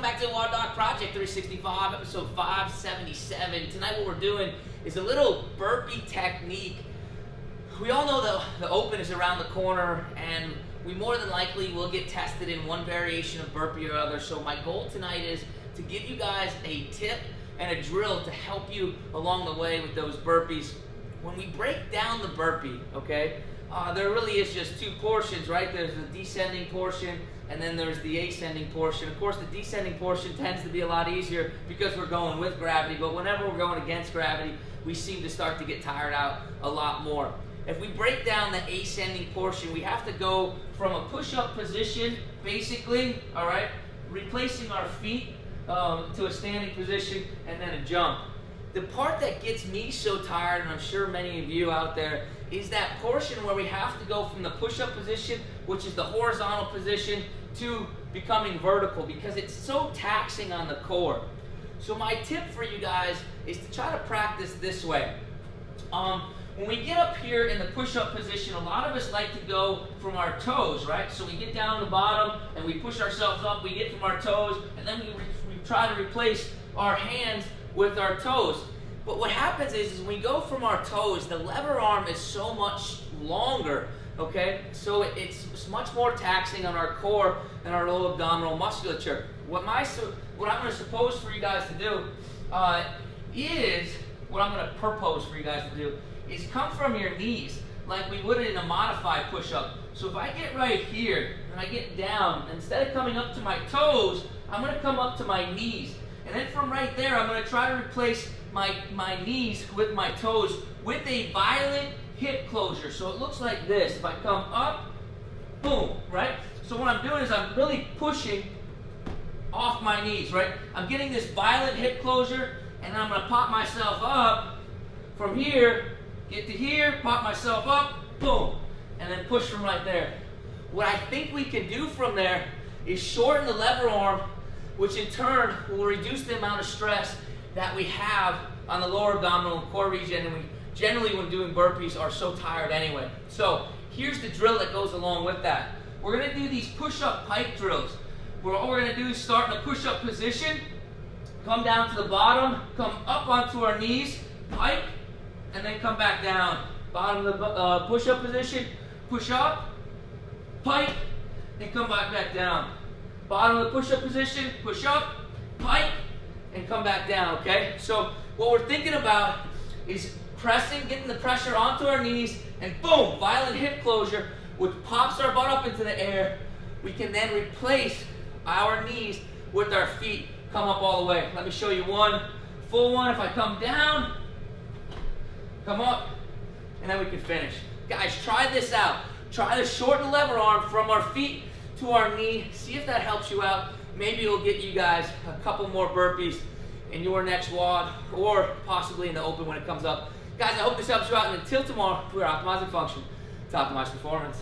back to WODdoc Project 365, episode 577. Tonight what we're doing is a little burpee technique. We all know the open is around the corner, and we more than likely will get tested in one variation of burpee or other. So my goal tonight is to give you guys a tip and a drill to help you along the way with those burpees. When we break down the burpee, okay, there really is just two portions, right? There's the descending portion, and then there's the ascending portion. Of course, the descending portion tends to be a lot easier because we're going with gravity, but whenever we're going against gravity, we seem to start to get tired out a lot more. If we break down the ascending portion, we have to go from a push-up position, basically, all right, replacing our feet to a standing position, and then a jump. The part that gets me so tired, and I'm sure many of you out there, is that portion where we have to go from the push-up position, which is the horizontal position, to becoming vertical, because it's so taxing on the core. So my tip for you guys is to try to practice this way. When we get up here in the push-up position, a lot of us like to go from our toes, right? So we get down to the bottom and we push ourselves up, we get from our toes, and then we try to replace our hands with our toes. But what happens is when we go from our toes, the lever arm is so much longer, okay? So it's much more taxing on our core and our low abdominal musculature. What I'm going to propose for you guys to do is come from your knees like we would in a modified push-up. So if I get right here and I get down, instead of coming up to my toes, I'm going to come up to my knees. And then from right there, I'm going to try to replace my knees with my toes with a violent hip closure. So it looks like this. If I come up, boom, right? So what I'm doing is I'm really pushing off my knees, right? I'm getting this violent hip closure, and then I'm going to pop myself up from here, get to here, pop myself up, boom, and then push from right there. What I think we can do from there is shorten the lever arm, which in turn will reduce the amount of stress that we have on the lower abdominal and core region, and we generally, when doing burpees, are so tired anyway. So here's the drill that goes along with that. We're going to do these push-up pike drills, where all we're going to do is start in a push-up position, come down to the bottom, come up onto our knees, pike, and then come back down. Bottom of the push-up position, push up, pike, and come back down. Bottom of the push-up position, push up, pike, and come back down, okay? So what we're thinking about is pressing, getting the pressure onto our knees, and boom, violent hip closure, which pops our butt up into the air. We can then replace our knees with our feet, come up all the way. Let me show you one, full one. If I come down, come up, and then we can finish. Guys, try this out. Try to shorten the lever arm from our feet to our knee. See if that helps you out. Maybe it'll get you guys a couple more burpees in your next WOD, or possibly in the open when it comes up. Guys, I hope this helps you out, and until tomorrow, we're optimizing function to optimize performance.